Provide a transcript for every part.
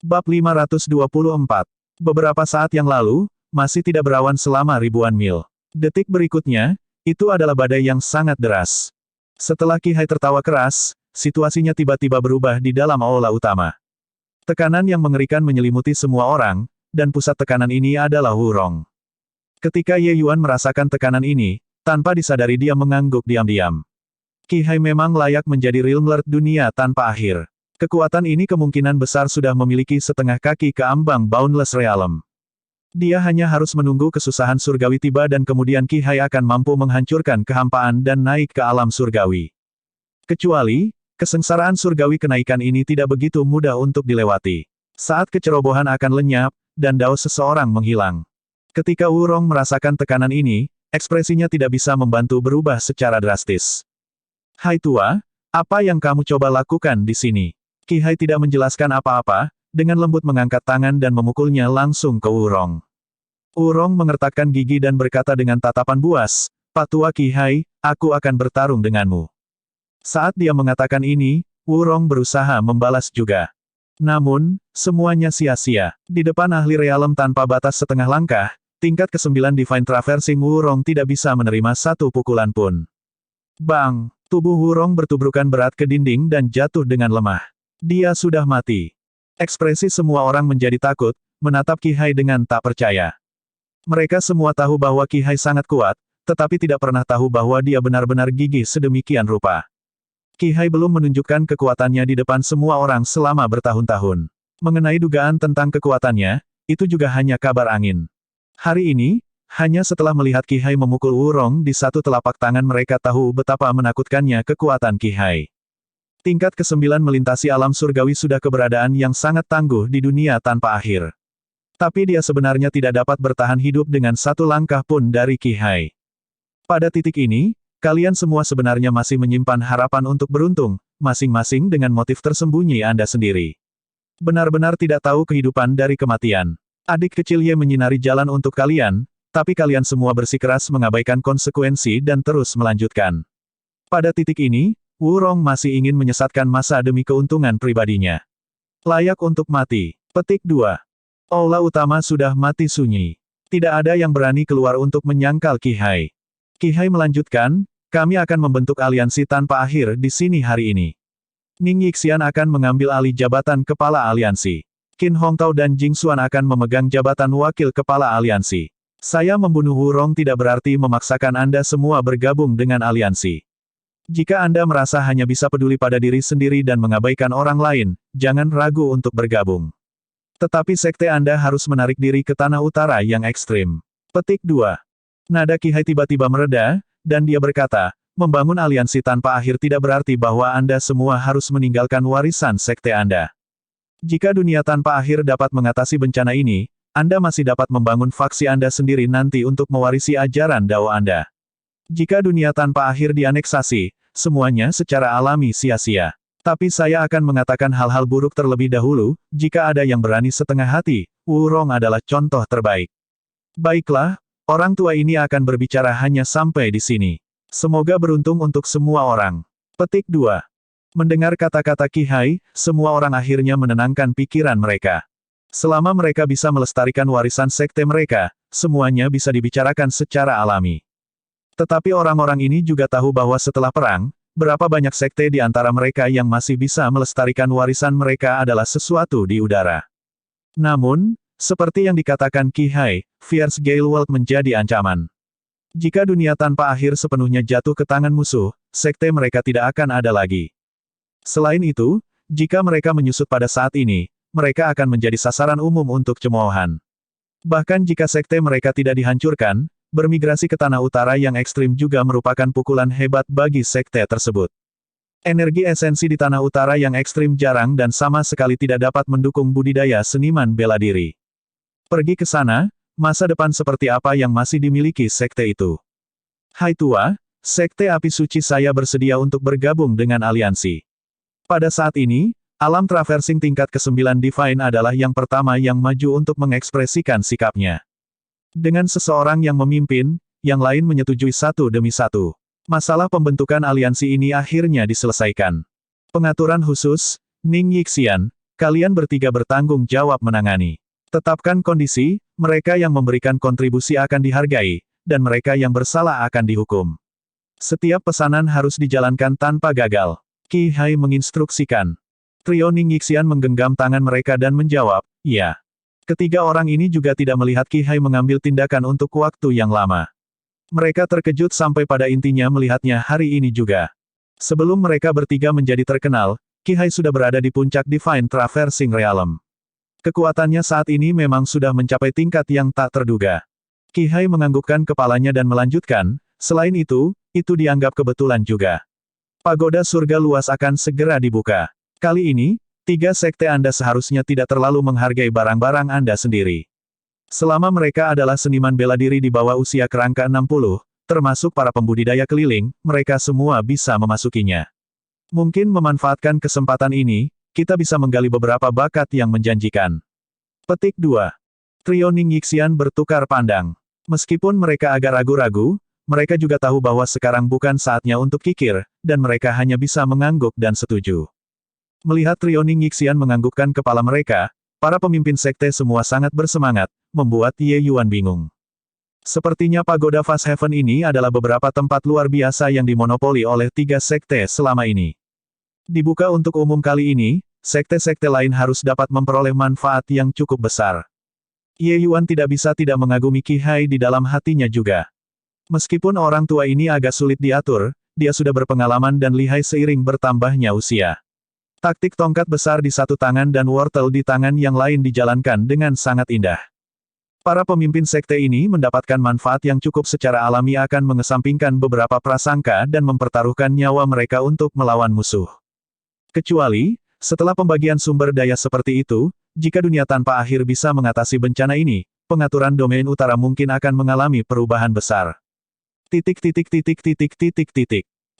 Bab 524. Beberapa saat yang lalu, masih tidak berawan selama ribuan mil. Detik berikutnya, itu adalah badai yang sangat deras. Setelah Qi Hai tertawa keras, situasinya tiba-tiba berubah di dalam aula utama. Tekanan yang mengerikan menyelimuti semua orang, dan pusat tekanan ini adalah Wurong. Ketika Ye Yuan merasakan tekanan ini, tanpa disadari dia mengangguk diam-diam. Qi Hai memang layak menjadi Realm Lord dunia tanpa akhir. Kekuatan ini kemungkinan besar sudah memiliki setengah kaki ke ambang Boundless Realm. Dia hanya harus menunggu kesusahan surgawi tiba dan kemudian Qi Hai akan mampu menghancurkan kehampaan dan naik ke alam surgawi. Kecuali, kesengsaraan surgawi kenaikan ini tidak begitu mudah untuk dilewati. Saat kecerobohan akan lenyap, dan dao seseorang menghilang. Ketika Wurong merasakan tekanan ini, ekspresinya tidak bisa membantu berubah secara drastis. Hai tua, apa yang kamu coba lakukan di sini? Qi Hai tidak menjelaskan apa-apa, dengan lembut mengangkat tangan dan memukulnya langsung ke Wurong. Wurong mengertakkan gigi dan berkata dengan tatapan buas, Pak Tua Qi Hai, aku akan bertarung denganmu. Saat dia mengatakan ini, Wurong berusaha membalas juga. Namun, semuanya sia-sia. Di depan ahli realem tanpa batas setengah langkah, tingkat ke-9 Divine Traversing Wurong tidak bisa menerima satu pukulan pun. Bang! Tubuh Wurong bertubrukan berat ke dinding dan jatuh dengan lemah. Dia sudah mati. Ekspresi semua orang menjadi takut, menatap Qi Hai dengan tak percaya. Mereka semua tahu bahwa Qi Hai sangat kuat, tetapi tidak pernah tahu bahwa dia benar-benar gigih sedemikian rupa. Qi Hai belum menunjukkan kekuatannya di depan semua orang selama bertahun-tahun. Mengenai dugaan tentang kekuatannya, itu juga hanya kabar angin. Hari ini, hanya setelah melihat Qi Hai memukul Wurong di satu telapak tangan mereka tahu betapa menakutkannya kekuatan Qi Hai. Tingkat ke-9 melintasi alam surgawi sudah keberadaan yang sangat tangguh di dunia tanpa akhir. Tapi dia sebenarnya tidak dapat bertahan hidup dengan satu langkah pun dari Qi Hai. Pada titik ini, kalian semua sebenarnya masih menyimpan harapan untuk beruntung, masing-masing dengan motif tersembunyi Anda sendiri. Benar-benar tidak tahu kehidupan dari kematian. Adik kecil Ye menyinari jalan untuk kalian, tapi kalian semua bersikeras mengabaikan konsekuensi dan terus melanjutkan. Pada titik ini, Wurong masih ingin menyesatkan masa demi keuntungan pribadinya. Layak untuk mati. Petik 2. Aula utama sudah mati sunyi. Tidak ada yang berani keluar untuk menyangkal Qi Hai. Qi Hai melanjutkan, kami akan membentuk aliansi tanpa akhir di sini hari ini. Ning Yixian akan mengambil alih jabatan kepala aliansi. Qin Hongtao dan Jing Xuan akan memegang jabatan wakil kepala aliansi. Saya membunuh Wurong tidak berarti memaksakan Anda semua bergabung dengan aliansi. Jika Anda merasa hanya bisa peduli pada diri sendiri dan mengabaikan orang lain, jangan ragu untuk bergabung. Tetapi sekte Anda harus menarik diri ke tanah utara yang ekstrim. Petik 2. Nada Qi Hai tiba-tiba mereda, dan dia berkata, membangun aliansi tanpa akhir tidak berarti bahwa Anda semua harus meninggalkan warisan sekte Anda. Jika dunia tanpa akhir dapat mengatasi bencana ini, Anda masih dapat membangun faksi Anda sendiri nanti untuk mewarisi ajaran Dao Anda. Jika dunia tanpa akhir dianeksasi, semuanya secara alami sia-sia. Tapi saya akan mengatakan hal-hal buruk terlebih dahulu, jika ada yang berani setengah hati, Wurong adalah contoh terbaik. Baiklah, orang tua ini akan berbicara hanya sampai di sini. Semoga beruntung untuk semua orang. Petik 2. Mendengar kata-kata Qi Hai, semua orang akhirnya menenangkan pikiran mereka. Selama mereka bisa melestarikan warisan sekte mereka, semuanya bisa dibicarakan secara alami. Tetapi orang-orang ini juga tahu bahwa setelah perang, berapa banyak sekte di antara mereka yang masih bisa melestarikan warisan mereka adalah sesuatu di udara. Namun, seperti yang dikatakan Qi Hai, Fierce Gale World menjadi ancaman. Jika dunia tanpa akhir sepenuhnya jatuh ke tangan musuh, sekte mereka tidak akan ada lagi. Selain itu, jika mereka menyusut pada saat ini, mereka akan menjadi sasaran umum untuk cemoohan. Bahkan jika sekte mereka tidak dihancurkan, bermigrasi ke tanah utara yang ekstrim juga merupakan pukulan hebat bagi sekte tersebut. Energi esensi di tanah utara yang ekstrim jarang dan sama sekali tidak dapat mendukung budidaya seniman bela diri. Pergi ke sana, masa depan seperti apa yang masih dimiliki sekte itu? Hai tua, sekte api suci saya bersedia untuk bergabung dengan aliansi. Pada saat ini, alam traversing tingkat ke-9 Divine adalah yang pertama yang maju untuk mengekspresikan sikapnya. Dengan seseorang yang memimpin, yang lain menyetujui satu demi satu. Masalah pembentukan aliansi ini akhirnya diselesaikan. Pengaturan khusus, Ning Yixian, Kalian bertiga bertanggung jawab menangani. Tetapkan kondisi, mereka yang memberikan kontribusi akan dihargai, dan mereka yang bersalah akan dihukum. Setiap pesanan harus dijalankan tanpa gagal. Qi Hai menginstruksikan. Trio Ning Yixian menggenggam tangan mereka dan menjawab, ya. Ketiga orang ini juga tidak melihat Qi Hai mengambil tindakan untuk waktu yang lama. Mereka terkejut sampai pada intinya melihatnya hari ini juga. Sebelum mereka bertiga menjadi terkenal, Qi Hai sudah berada di puncak Divine Traversing Realm. Kekuatannya saat ini memang sudah mencapai tingkat yang tak terduga. Qi Hai menganggukkan kepalanya dan melanjutkan, selain itu dianggap kebetulan juga. Pagoda surga luas akan segera dibuka. Kali ini, 3 sekte Anda seharusnya tidak terlalu menghargai barang-barang Anda sendiri. Selama mereka adalah seniman bela diri di bawah usia kerangka 60, termasuk para pembudidaya keliling, mereka semua bisa memasukinya. Mungkin memanfaatkan kesempatan ini, kita bisa menggali beberapa bakat yang menjanjikan. Petik 2. Trio Ning Yixian bertukar pandang. Meskipun mereka agak ragu-ragu, mereka juga tahu bahwa sekarang bukan saatnya untuk kikir, dan mereka hanya bisa mengangguk dan setuju. Melihat trio Ning Yixian menganggukkan kepala mereka, para pemimpin sekte semua sangat bersemangat, membuat Ye Yuan bingung. Sepertinya Pagoda Fast Heaven ini adalah beberapa tempat luar biasa yang dimonopoli oleh 3 sekte selama ini. Dibuka untuk umum kali ini, sekte-sekte lain harus dapat memperoleh manfaat yang cukup besar. Ye Yuan tidak bisa tidak mengagumi Qi Hai di dalam hatinya juga. Meskipun orang tua ini agak sulit diatur, dia sudah berpengalaman dan lihai seiring bertambahnya usia. Taktik tongkat besar di satu tangan dan wortel di tangan yang lain dijalankan dengan sangat indah. Para pemimpin sekte ini mendapatkan manfaat yang cukup secara alami akan mengesampingkan beberapa prasangka dan mempertaruhkan nyawa mereka untuk melawan musuh. Kecuali, setelah pembagian sumber daya seperti itu, jika dunia tanpa akhir bisa mengatasi bencana ini, pengaturan domain utara mungkin akan mengalami perubahan besar.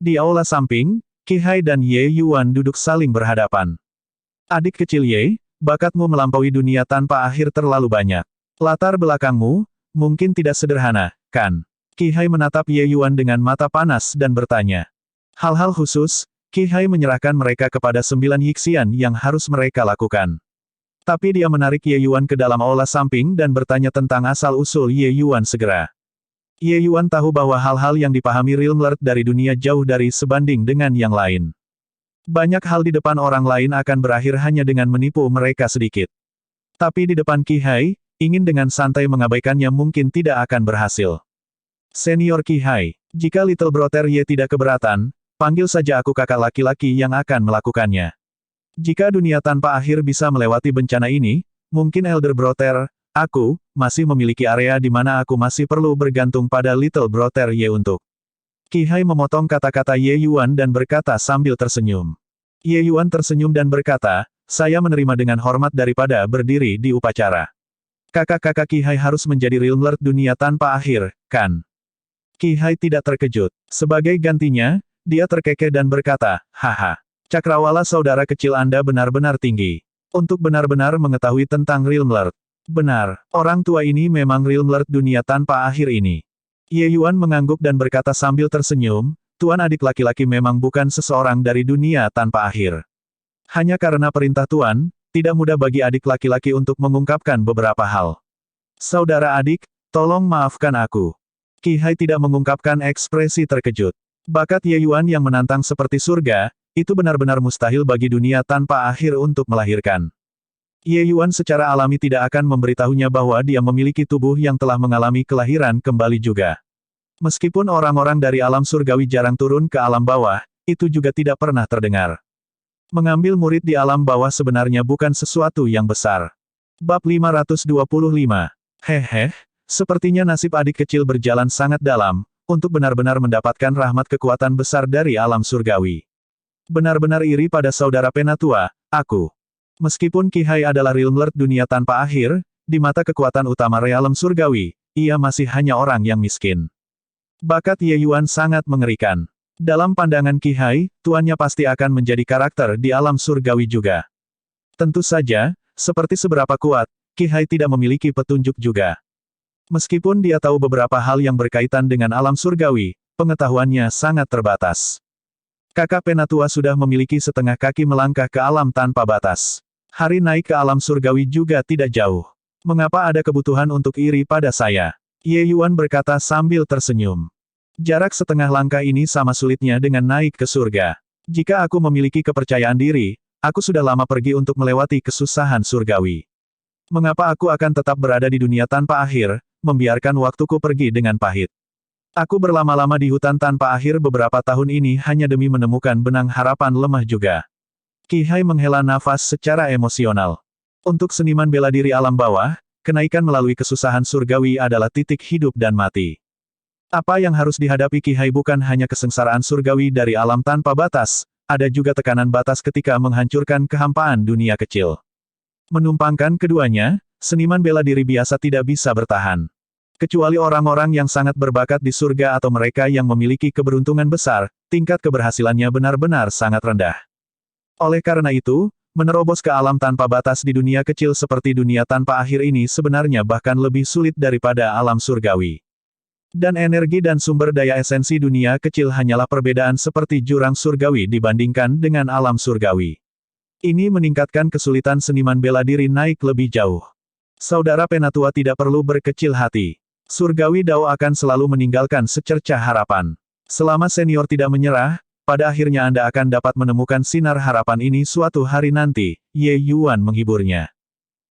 Di aula samping, Qi Hai dan Ye Yuan duduk saling berhadapan. Adik kecil Ye, bakatmu melampaui dunia tanpa akhir terlalu banyak. Latar belakangmu, mungkin tidak sederhana, kan? Qi Hai menatap Ye Yuan dengan mata panas dan bertanya. Hal-hal khusus, Qi Hai menyerahkan mereka kepada 9 Yixian yang harus mereka lakukan. Tapi dia menarik Ye Yuan ke dalam aula samping dan bertanya tentang asal-usul Ye Yuan segera. Ye Yuan tahu bahwa hal-hal yang dipahami Realm-Lord dari dunia jauh dari sebanding dengan yang lain. Banyak hal di depan orang lain akan berakhir hanya dengan menipu mereka sedikit. Tapi di depan Qi Hai, ingin dengan santai mengabaikannya mungkin tidak akan berhasil. Senior Qi Hai, jika Little Brother Ye tidak keberatan, panggil saja aku kakak laki-laki yang akan melakukannya. Jika dunia tanpa akhir bisa melewati bencana ini, mungkin Elder Brother, aku, masih memiliki area di mana aku masih perlu bergantung pada Little Brother Ye untuk. Qi Hai memotong kata-kata Ye Yuan dan berkata sambil tersenyum. Ye Yuan tersenyum dan berkata, saya menerima dengan hormat daripada berdiri di upacara. Kakak-kakak Qi Hai harus menjadi Realm-Lord dunia tanpa akhir, kan? Qi Hai tidak terkejut. Sebagai gantinya, dia terkekeh dan berkata, haha. Cakrawala saudara kecil Anda benar-benar tinggi. Untuk benar-benar mengetahui tentang Realm-Lord. Benar, orang tua ini memang Realm-Lord dunia tanpa akhir ini. Ye Yuan mengangguk dan berkata sambil tersenyum, Tuan adik laki-laki memang bukan seseorang dari dunia tanpa akhir. Hanya karena perintah Tuan, tidak mudah bagi adik laki-laki untuk mengungkapkan beberapa hal. Saudara adik, tolong maafkan aku. Qi Hai tidak mengungkapkan ekspresi terkejut. Bakat Ye Yuan yang menantang seperti surga, itu benar-benar mustahil bagi dunia tanpa akhir untuk melahirkan. Ye Yuan secara alami tidak akan memberitahunya bahwa dia memiliki tubuh yang telah mengalami kelahiran kembali juga. Meskipun orang-orang dari alam surgawi jarang turun ke alam bawah, itu juga tidak pernah terdengar. Mengambil murid di alam bawah sebenarnya bukan sesuatu yang besar. Bab 525. Hehe, sepertinya nasib adik kecil berjalan sangat dalam, untuk benar-benar mendapatkan rahmat kekuatan besar dari alam surgawi. Benar-benar iri pada saudara penatua, aku. Meskipun Qi Hai adalah Realm-Lord dunia tanpa akhir, di mata kekuatan utama realm surgawi, ia masih hanya orang yang miskin. Bakat Ye Yuan sangat mengerikan. Dalam pandangan Qi Hai, tuannya pasti akan menjadi karakter di alam surgawi juga. Tentu saja, seperti seberapa kuat, Qi Hai tidak memiliki petunjuk juga. Meskipun dia tahu beberapa hal yang berkaitan dengan alam surgawi, pengetahuannya sangat terbatas. Kakak penatua sudah memiliki setengah kaki melangkah ke alam tanpa batas. Hari naik ke alam surgawi juga tidak jauh. Mengapa ada kebutuhan untuk iri pada saya? Ye Yuan berkata sambil tersenyum. Jarak setengah langkah ini sama sulitnya dengan naik ke surga. Jika aku memiliki kepercayaan diri, aku sudah lama pergi untuk melewati kesusahan surgawi. Mengapa aku akan tetap berada di dunia tanpa akhir, membiarkan waktuku pergi dengan pahit? Aku berlama-lama di hutan tanpa akhir beberapa tahun ini hanya demi menemukan benang harapan lemah juga. Qi Hai menghela nafas secara emosional. Untuk seniman bela diri alam bawah, kenaikan melalui kesusahan surgawi adalah titik hidup dan mati. Apa yang harus dihadapi Qi Hai bukan hanya kesengsaraan surgawi dari alam tanpa batas, ada juga tekanan batas ketika menghancurkan kehampaan dunia kecil. Menumpangkan keduanya, seniman bela diri biasa tidak bisa bertahan. Kecuali orang-orang yang sangat berbakat di surga atau mereka yang memiliki keberuntungan besar, tingkat keberhasilannya benar-benar sangat rendah. Oleh karena itu, menerobos ke alam tanpa batas di dunia kecil seperti dunia tanpa akhir ini sebenarnya bahkan lebih sulit daripada alam surgawi. Dan energi dan sumber daya esensi dunia kecil hanyalah perbedaan seperti jurang surgawi dibandingkan dengan alam surgawi. Ini meningkatkan kesulitan seniman bela diri naik lebih jauh. Saudara Penatua tidak perlu berkecil hati. Surgawi Dao akan selalu meninggalkan secercah harapan. Selama senior tidak menyerah, pada akhirnya Anda akan dapat menemukan sinar harapan ini suatu hari nanti, Ye Yuan menghiburnya.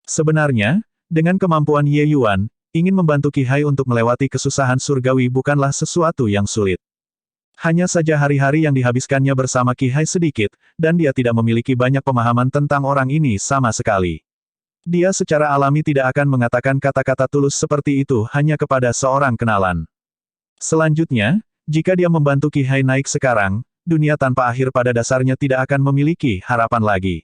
Sebenarnya, dengan kemampuan Ye Yuan, ingin membantu Qi Hai untuk melewati kesusahan surgawi bukanlah sesuatu yang sulit. Hanya saja hari-hari yang dihabiskannya bersama Qi Hai sedikit, dan dia tidak memiliki banyak pemahaman tentang orang ini sama sekali. Dia secara alami tidak akan mengatakan kata-kata tulus seperti itu hanya kepada seorang kenalan. Selanjutnya, jika dia membantu Qi Hai naik sekarang, dunia tanpa akhir pada dasarnya tidak akan memiliki harapan lagi.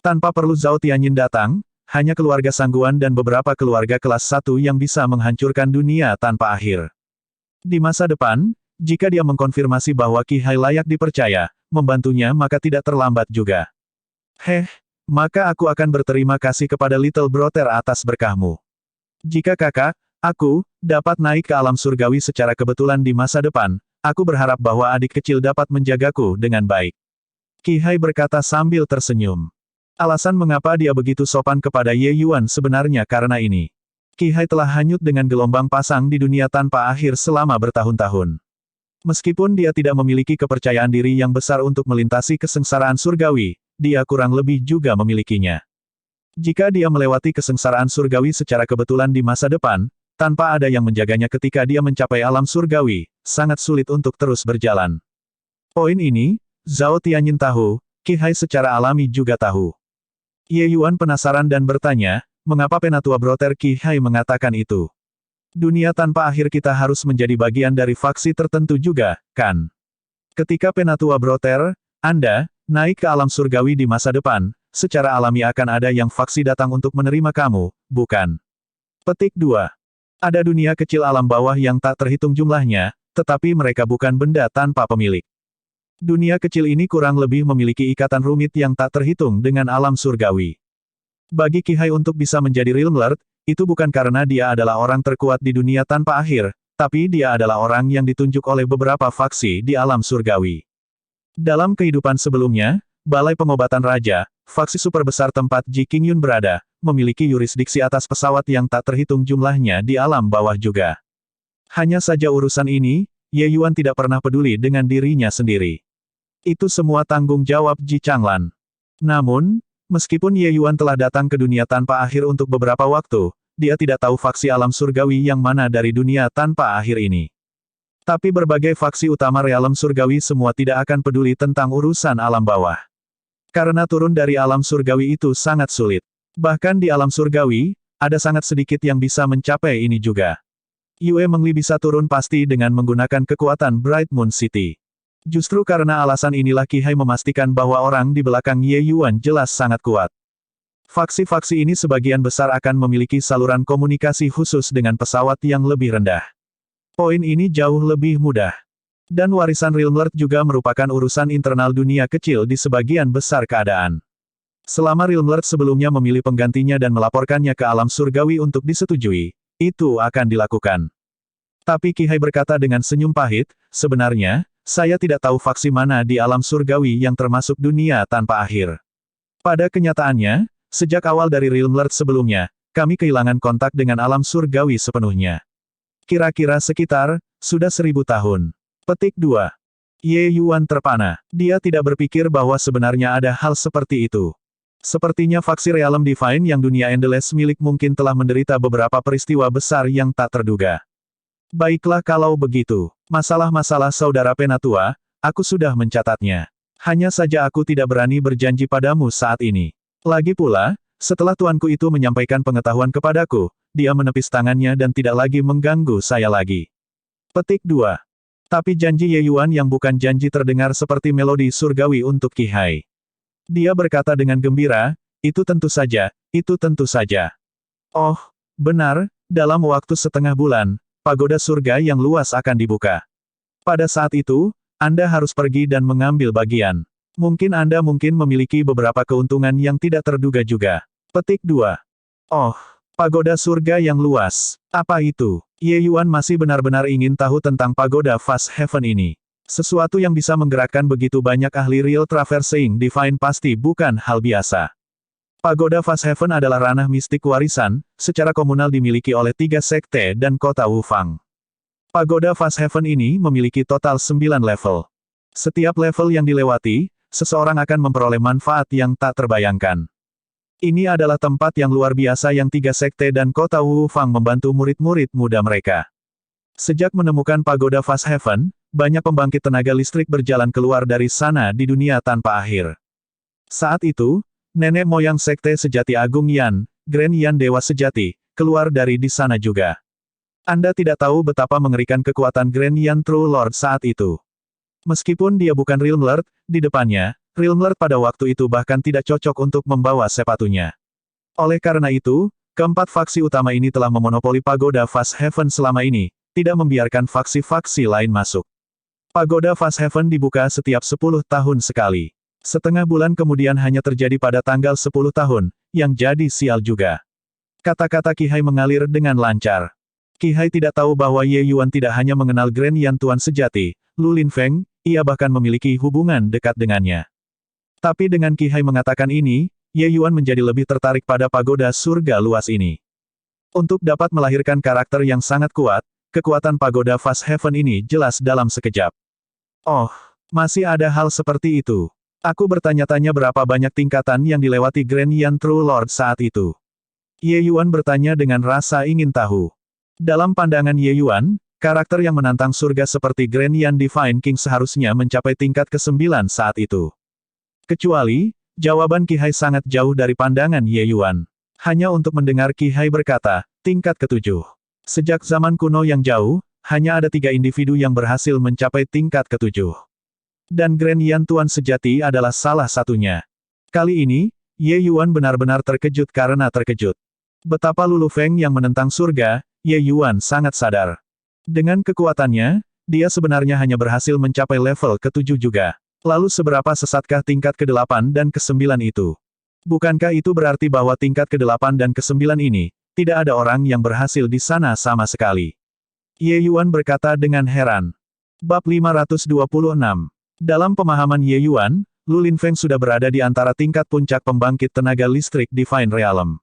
Tanpa perlu Zhao Tianyin datang, hanya keluarga Sangguan dan beberapa keluarga kelas 1 yang bisa menghancurkan dunia tanpa akhir. Di masa depan, jika dia mengkonfirmasi bahwa Qi Hai layak dipercaya, membantunya maka tidak terlambat juga. Maka aku akan berterima kasih kepada Little Brother atas berkahmu. Jika kakak, aku, dapat naik ke alam surgawi secara kebetulan di masa depan, aku berharap bahwa adik kecil dapat menjagaku dengan baik. Qi Hai berkata sambil tersenyum. Alasan mengapa dia begitu sopan kepada Ye Yuan sebenarnya karena ini. Qi Hai telah hanyut dengan gelombang pasang di dunia tanpa akhir selama bertahun-tahun. Meskipun dia tidak memiliki kepercayaan diri yang besar untuk melintasi kesengsaraan surgawi, dia kurang lebih juga memilikinya. Jika dia melewati kesengsaraan surgawi secara kebetulan di masa depan, tanpa ada yang menjaganya ketika dia mencapai alam surgawi, sangat sulit untuk terus berjalan. Poin ini, Zhao Tianyin tahu, Qi Hai secara alami juga tahu. Ye Yuan penasaran dan bertanya, mengapa Penatua Brother Qi Hai mengatakan itu? Dunia tanpa akhir kita harus menjadi bagian dari faksi tertentu juga, kan? Ketika Penatua Brother, Anda, naik ke alam surgawi di masa depan, secara alami akan ada yang faksi datang untuk menerima kamu, bukan? Petik 2. Ada dunia kecil alam bawah yang tak terhitung jumlahnya, tetapi mereka bukan benda tanpa pemilik. Dunia kecil ini kurang lebih memiliki ikatan rumit yang tak terhitung dengan alam surgawi. Bagi Qi Hai untuk bisa menjadi Realm Lord, itu bukan karena dia adalah orang terkuat di dunia tanpa akhir, tapi dia adalah orang yang ditunjuk oleh beberapa faksi di alam surgawi. Dalam kehidupan sebelumnya, Balai Pengobatan Raja, faksi super besar tempat Ji Qingyun berada, memiliki yurisdiksi atas pesawat yang tak terhitung jumlahnya di alam bawah juga. Hanya saja urusan ini, Ye Yuan tidak pernah peduli dengan dirinya sendiri. Itu semua tanggung jawab Ji Changlan. Namun, meskipun Ye Yuan telah datang ke dunia tanpa akhir untuk beberapa waktu, dia tidak tahu faksi alam surgawi yang mana dari dunia tanpa akhir ini. Tapi berbagai faksi utama realem surgawi semua tidak akan peduli tentang urusan alam bawah. Karena turun dari alam surgawi itu sangat sulit. Bahkan di alam surgawi, ada sangat sedikit yang bisa mencapai ini juga. Yue Mengli bisa turun pasti dengan menggunakan kekuatan Bright Moon City. Justru karena alasan inilah Qi Hai memastikan bahwa orang di belakang Ye Yuan jelas sangat kuat. Faksi-faksi ini sebagian besar akan memiliki saluran komunikasi khusus dengan pesawat yang lebih rendah. Poin ini jauh lebih mudah. Dan warisan Realm Lord juga merupakan urusan internal dunia kecil di sebagian besar keadaan. Selama Realm Lord sebelumnya memilih penggantinya dan melaporkannya ke alam surgawi untuk disetujui, itu akan dilakukan. Tapi Qi Hai berkata dengan senyum pahit, sebenarnya, saya tidak tahu faksi mana di alam surgawi yang termasuk dunia tanpa akhir. Pada kenyataannya, Sejak awal dari Realm Lord sebelumnya, kami kehilangan kontak dengan alam surgawi sepenuhnya. Kira-kira sekitar, sudah 1000 tahun. Petik 2. Ye Yuan terpana. Dia tidak berpikir bahwa sebenarnya ada hal seperti itu. Sepertinya faksi Realm Divine yang dunia Endless milik mungkin telah menderita beberapa peristiwa besar yang tak terduga. Baiklah kalau begitu. Masalah-masalah saudara Penatua, aku sudah mencatatnya. Hanya saja aku tidak berani berjanji padamu saat ini. Lagi pula, setelah tuanku itu menyampaikan pengetahuan kepadaku, dia menepis tangannya dan tidak lagi mengganggu saya lagi. Petik 2. Tapi janji Ye Yuan yang bukan janji terdengar seperti melodi surgawi untuk Qi Hai. Dia berkata dengan gembira, itu tentu saja, itu tentu saja. Oh, benar, dalam waktu setengah bulan, pagoda surga yang luas akan dibuka. Pada saat itu, Anda harus pergi dan mengambil bagian. Mungkin Anda memiliki beberapa keuntungan yang tidak terduga juga. Petik 2. Oh, pagoda surga yang luas. Apa itu? Ye Yuan masih benar-benar ingin tahu tentang pagoda Fast Heaven ini. Sesuatu yang bisa menggerakkan begitu banyak ahli Real Traversing Divine pasti bukan hal biasa. Pagoda Fast Heaven adalah ranah mistik warisan, secara komunal dimiliki oleh 3 sekte dan kota Wufang. Pagoda Fast Heaven ini memiliki total 9 level. Setiap level yang dilewati, seseorang akan memperoleh manfaat yang tak terbayangkan. Ini adalah tempat yang luar biasa yang 3 sekte dan kota Wufang membantu murid-murid muda mereka. Sejak menemukan pagoda Fast Heaven, banyak pembangkit tenaga listrik berjalan keluar dari sana di dunia tanpa akhir. Saat itu, nenek moyang sekte sejati Agung Yan, Grand Yan Dewa Sejati, keluar dari di sana juga. Anda tidak tahu betapa mengerikan kekuatan Grand Yan True Lord saat itu. Meskipun dia bukan Realm Lord, di depannya, Realm Lord pada waktu itu bahkan tidak cocok untuk membawa sepatunya. Oleh karena itu, keempat faksi utama ini telah memonopoli pagoda Fast Heaven selama ini, tidak membiarkan faksi-faksi lain masuk. Pagoda Fast Heaven dibuka setiap 10 tahun sekali. Setengah bulan kemudian hanya terjadi pada tanggal 10 tahun, yang jadi sial juga. Kata-kata Qi Hai mengalir dengan lancar. Qi Hai tidak tahu bahwa Ye Yuan tidak hanya mengenal Grand Yan Tuan sejati, Lu Linfeng, ia bahkan memiliki hubungan dekat dengannya. Tapi dengan Qi Hai mengatakan ini, Ye Yuan menjadi lebih tertarik pada pagoda surga luas ini. Untuk dapat melahirkan karakter yang sangat kuat, kekuatan pagoda Fast Heaven ini jelas dalam sekejap. Oh, masih ada hal seperti itu. Aku bertanya-tanya berapa banyak tingkatan yang dilewati Grand Yan True Lord saat itu. Ye Yuan bertanya dengan rasa ingin tahu. Dalam pandangan Ye Yuan, karakter yang menantang surga seperti Grand Yan Divine King seharusnya mencapai tingkat ke-9 saat itu. Kecuali, jawaban Qi Hai sangat jauh dari pandangan Ye Yuan. Hanya untuk mendengar Qi Hai berkata, tingkat ke-7. Sejak zaman kuno yang jauh, hanya ada 3 individu yang berhasil mencapai tingkat ke-7. Dan Grand Yan Tuan sejati adalah salah satunya. Kali ini, Ye Yuan benar-benar terkejut karena terkejut. Betapa Lulu Feng yang menentang surga, Ye Yuan sangat sadar. Dengan kekuatannya, dia sebenarnya hanya berhasil mencapai level ke-7 juga. Lalu seberapa sesatkah tingkat ke-8 dan ke-9 itu? Bukankah itu berarti bahwa tingkat ke-8 dan ke-9 ini, tidak ada orang yang berhasil di sana sama sekali? Ye Yuan berkata dengan heran. Bab 526. Dalam pemahaman Ye Yuan, Lu Linfeng sudah berada di antara tingkat puncak pembangkit tenaga listrik Divine Realm.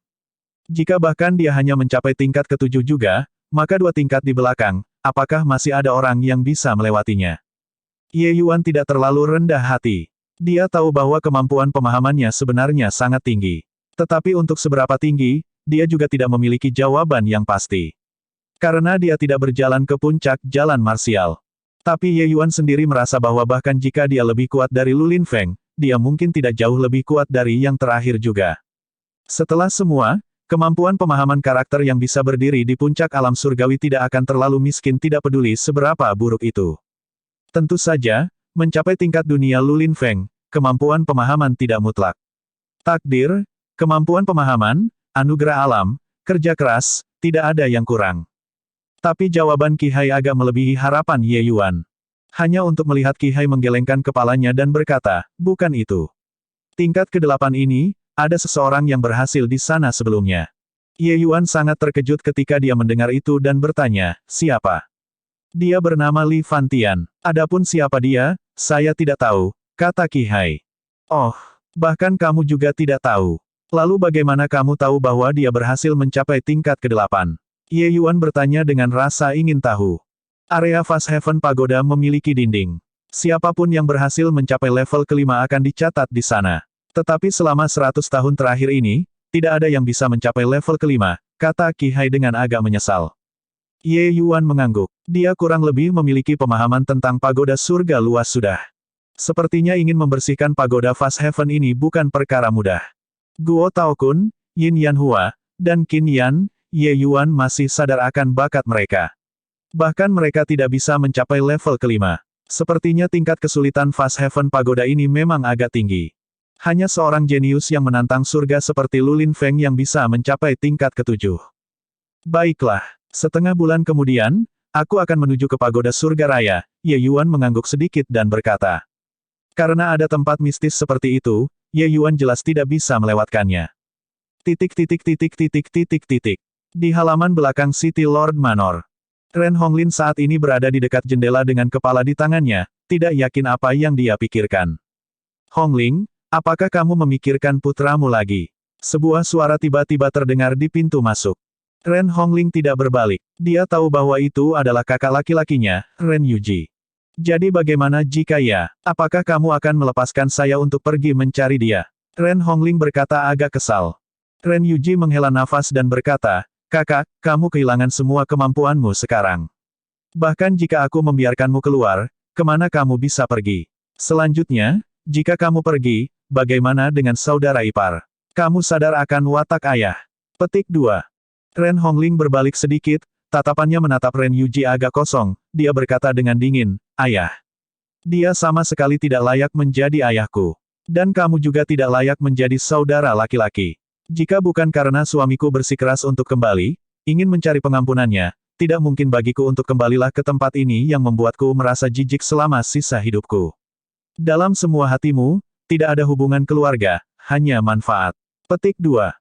Jika bahkan dia hanya mencapai tingkat ke-7 juga, maka 2 tingkat di belakang, apakah masih ada orang yang bisa melewatinya? Ye Yuan tidak terlalu rendah hati. Dia tahu bahwa kemampuan pemahamannya sebenarnya sangat tinggi. Tetapi untuk seberapa tinggi, dia juga tidak memiliki jawaban yang pasti. Karena dia tidak berjalan ke puncak jalan marsial. Tapi Ye Yuan sendiri merasa bahwa bahkan jika dia lebih kuat dari Lu Linfeng, dia mungkin tidak jauh lebih kuat dari yang terakhir juga. Setelah semua, kemampuan pemahaman karakter yang bisa berdiri di puncak alam surgawi tidak akan terlalu miskin tidak peduli seberapa buruk itu. Tentu saja, mencapai tingkat dunia Lu Linfeng, kemampuan pemahaman tidak mutlak. Takdir, kemampuan pemahaman, anugerah alam, kerja keras, tidak ada yang kurang. Tapi jawaban Qi Hai agak melebihi harapan Ye Yuan. Hanya untuk melihat Qi Hai menggelengkan kepalanya dan berkata, bukan itu. Tingkat ke-8 ini, ada seseorang yang berhasil di sana sebelumnya. Ye Yuan sangat terkejut ketika dia mendengar itu dan bertanya, siapa? Dia bernama Li Fantian. Adapun siapa dia, saya tidak tahu, kata Qi Hai. Oh, bahkan kamu juga tidak tahu. Lalu bagaimana kamu tahu bahwa dia berhasil mencapai tingkat ke-8? Ye Yuan bertanya dengan rasa ingin tahu. Area Fast Heaven Pagoda memiliki dinding. Siapapun yang berhasil mencapai level ke-5 akan dicatat di sana. Tetapi selama 100 tahun terakhir ini, tidak ada yang bisa mencapai level ke-5, kata Qi Hai dengan agak menyesal. Ye Yuan mengangguk. Dia kurang lebih memiliki pemahaman tentang pagoda surga luas sudah. Sepertinya ingin membersihkan pagoda Fast Heaven ini bukan perkara mudah. Guo Taokun, Yin Yanhua, dan Qin Yan, Ye Yuan masih sadar akan bakat mereka. Bahkan mereka tidak bisa mencapai level ke-5. Sepertinya tingkat kesulitan Fast Heaven Pagoda ini memang agak tinggi. Hanya seorang jenius yang menantang surga seperti Lulin Feng yang bisa mencapai tingkat ke-7. Baiklah. Setengah bulan kemudian, aku akan menuju ke pagoda surga raya, Ye Yuan mengangguk sedikit dan berkata. Karena ada tempat mistis seperti itu, Ye Yuan jelas tidak bisa melewatkannya. Di halaman belakang City Lord Manor. Ren Honglin saat ini berada di dekat jendela dengan kepala di tangannya, tidak yakin apa yang dia pikirkan. Hongling, apakah kamu memikirkan putramu lagi? Sebuah suara tiba-tiba terdengar di pintu masuk. Ren Hongling tidak berbalik. Dia tahu bahwa itu adalah kakak laki-lakinya, Ren Yuji. Jadi bagaimana jika ya? Apakah kamu akan melepaskan saya untuk pergi mencari dia? Ren Hongling berkata agak kesal. Ren Yuji menghela nafas dan berkata, kakak, kamu kehilangan semua kemampuanmu sekarang. Bahkan jika aku membiarkanmu keluar, kemana kamu bisa pergi? Selanjutnya, jika kamu pergi, bagaimana dengan saudara ipar? Kamu sadar akan watak ayah. Petik 2. Ren Hongling berbalik sedikit, tatapannya menatap Ren Yuji agak kosong, dia berkata dengan dingin, ayah. Dia sama sekali tidak layak menjadi ayahku. Dan kamu juga tidak layak menjadi saudara laki-laki. Jika bukan karena suamiku bersikeras untuk kembali, ingin mencari pengampunannya, tidak mungkin bagiku untuk kembalilah ke tempat ini yang membuatku merasa jijik selama sisa hidupku. Dalam semua hatimu, tidak ada hubungan keluarga, hanya manfaat. Petik 2.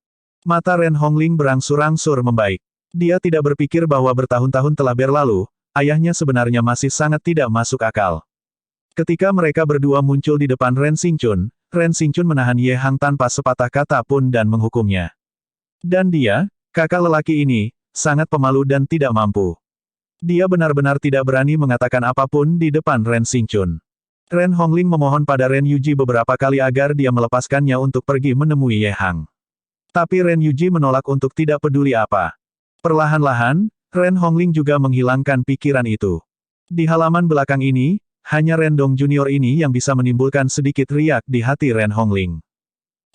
Mata Ren Hongling berangsur-angsur membaik. Dia tidak berpikir bahwa bertahun-tahun telah berlalu, ayahnya sebenarnya masih sangat tidak masuk akal. Ketika mereka berdua muncul di depan Ren Xingchun menahan Ye Hang tanpa sepatah kata pun dan menghukumnya. Dan dia, kakak lelaki ini, sangat pemalu dan tidak mampu. Dia benar-benar tidak berani mengatakan apapun di depan Ren Xingchun. Ren Hongling memohon pada Ren Yuji beberapa kali agar dia melepaskannya untuk pergi menemui Ye Hang. Tapi Ren Yuji menolak untuk tidak peduli apa. Perlahan-lahan, Ren Hongling juga menghilangkan pikiran itu. Di halaman belakang ini, hanya Ren Dong Junior ini yang bisa menimbulkan sedikit riak di hati Ren Hongling.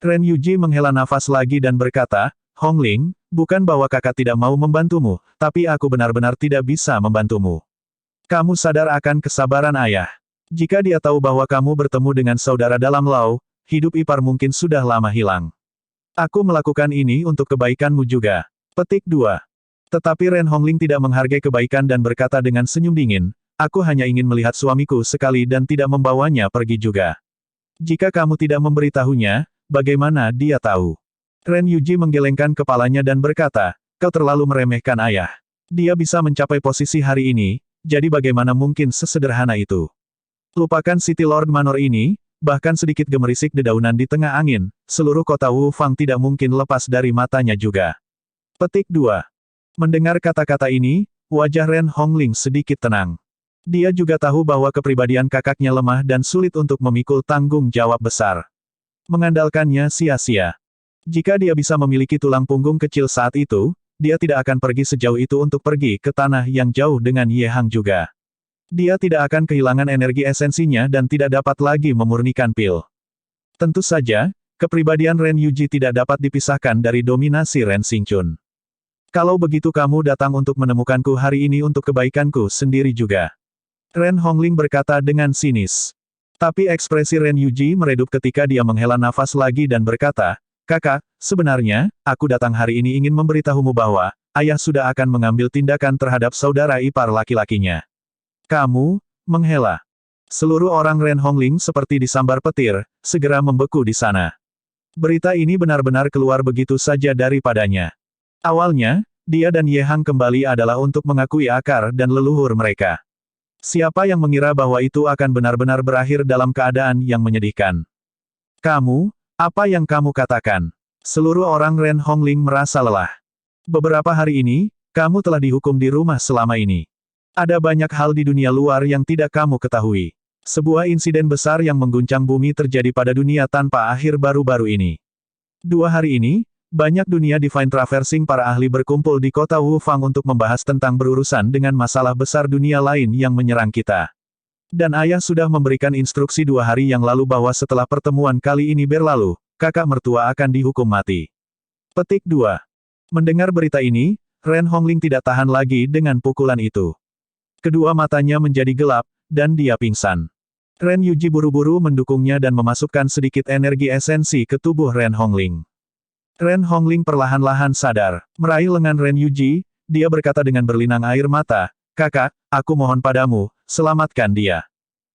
Ren Yuji menghela nafas lagi dan berkata, Hongling, bukan bahwa kakak tidak mau membantumu, tapi aku benar-benar tidak bisa membantumu. Kamu sadar akan kesabaran ayah. Jika dia tahu bahwa kamu bertemu dengan saudara dalam Lao, hidup ipar mungkin sudah lama hilang. Aku melakukan ini untuk kebaikanmu juga. Petik 2. Tetapi Ren Hongling tidak menghargai kebaikan dan berkata dengan senyum dingin, aku hanya ingin melihat suamiku sekali dan tidak membawanya pergi juga. Jika kamu tidak memberitahunya, bagaimana dia tahu? Ren Yuji menggelengkan kepalanya dan berkata, kau terlalu meremehkan ayah. Dia bisa mencapai posisi hari ini, jadi bagaimana mungkin sesederhana itu? Lupakan City Lord Manor ini, bahkan sedikit gemerisik dedaunan di tengah angin, seluruh kota Wu Fang tidak mungkin lepas dari matanya juga. Petik 2. Mendengar kata-kata ini, wajah Ren Hongling sedikit tenang. Dia juga tahu bahwa kepribadian kakaknya lemah dan sulit untuk memikul tanggung jawab besar. Mengandalkannya sia-sia. Jika dia bisa memiliki tulang punggung kecil saat itu, dia tidak akan pergi sejauh itu untuk pergi ke tanah yang jauh dengan Ye Hang juga. Dia tidak akan kehilangan energi esensinya dan tidak dapat lagi memurnikan pil. Tentu saja, kepribadian Ren Yuji tidak dapat dipisahkan dari dominasi Ren Xingchun. Kalau begitu kamu datang untuk menemukanku hari ini untuk kebaikanku sendiri juga. Ren Hongling berkata dengan sinis. Tapi ekspresi Ren Yuji meredup ketika dia menghela nafas lagi dan berkata, kakak, sebenarnya, aku datang hari ini ingin memberitahumu bahwa, ayah sudah akan mengambil tindakan terhadap saudara ipar laki-lakinya. Kamu, menghela. Seluruh orang Ren Hongling seperti disambar petir, segera membeku di sana. Berita ini benar-benar keluar begitu saja daripadanya. Awalnya, dia dan Ye Hang kembali adalah untuk mengakui akar dan leluhur mereka. Siapa yang mengira bahwa itu akan benar-benar berakhir dalam keadaan yang menyedihkan? Kamu, apa yang kamu katakan? Seluruh orang Ren Hongling merasa lelah. Beberapa hari ini, kamu telah dihukum di rumah selama ini. Ada banyak hal di dunia luar yang tidak kamu ketahui. Sebuah insiden besar yang mengguncang bumi terjadi pada dunia tanpa akhir baru-baru ini. 2 hari ini, banyak dunia Divine Traversing para ahli berkumpul di kota Wufang untuk membahas tentang berurusan dengan masalah besar dunia lain yang menyerang kita. Dan ayah sudah memberikan instruksi 2 hari yang lalu bahwa setelah pertemuan kali ini berlalu, kakak mertua akan dihukum mati. Petik 2. Mendengar berita ini, Ren Hongling tidak tahan lagi dengan pukulan itu. Kedua matanya menjadi gelap, dan dia pingsan. Ren Yuji buru-buru mendukungnya dan memasukkan sedikit energi esensi ke tubuh Ren Hongling. Ren Hongling perlahan-lahan sadar. Meraih lengan Ren Yuji, dia berkata dengan berlinang air mata, "Kakak, aku mohon padamu, selamatkan dia.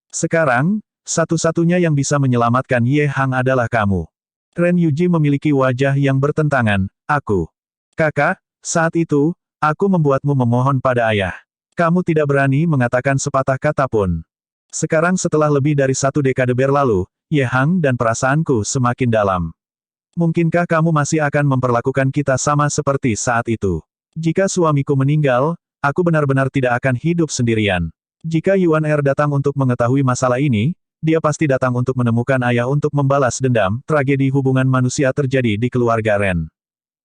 Sekarang, satu-satunya yang bisa menyelamatkan Ye Hang adalah kamu." Ren Yuji memiliki wajah yang bertentangan. "Aku. Kakak, saat itu, aku membuatmu memohon pada ayah. Kamu tidak berani mengatakan sepatah kata pun. Sekarang setelah lebih dari 1 dekade berlalu, Ye Hang dan perasaanku semakin dalam. Mungkinkah kamu masih akan memperlakukan kita sama seperti saat itu? Jika suamiku meninggal, aku benar-benar tidak akan hidup sendirian. Jika Yuan Er datang untuk mengetahui masalah ini, dia pasti datang untuk menemukan ayah untuk membalas dendam. Tragedi hubungan manusia terjadi di keluarga Ren."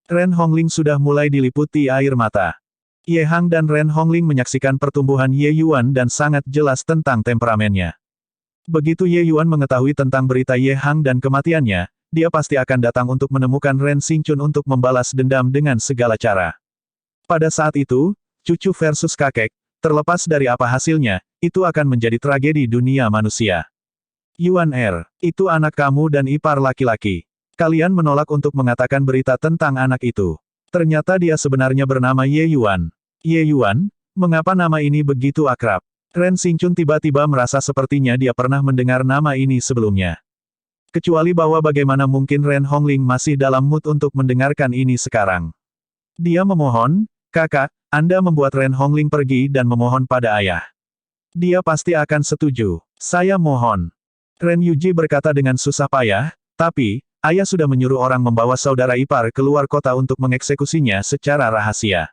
Ren Hongling sudah mulai diliputi air mata. Ye Hang dan Ren Hongling menyaksikan pertumbuhan Ye Yuan dan sangat jelas tentang temperamennya. Begitu Ye Yuan mengetahui tentang berita Ye Hang dan kematiannya, dia pasti akan datang untuk menemukan Ren Xingchun untuk membalas dendam dengan segala cara. Pada saat itu, cucu versus kakek, terlepas dari apa hasilnya, itu akan menjadi tragedi dunia manusia. Yuan Er, itu anak kamu dan ipar laki-laki. Kalian menolak untuk mengatakan berita tentang anak itu. Ternyata dia sebenarnya bernama Ye Yuan. Ye Yuan, mengapa nama ini begitu akrab? Ren Xingchun tiba-tiba merasa sepertinya dia pernah mendengar nama ini sebelumnya. Kecuali bahwa bagaimana mungkin Ren Hongling masih dalam mood untuk mendengarkan ini sekarang. Dia memohon, "Kakak, Anda membuat Ren Hongling pergi dan memohon pada ayah. Dia pasti akan setuju. Saya mohon." Ren Yuji berkata dengan susah payah, "Tapi, ayah sudah menyuruh orang membawa saudara ipar keluar kota untuk mengeksekusinya secara rahasia."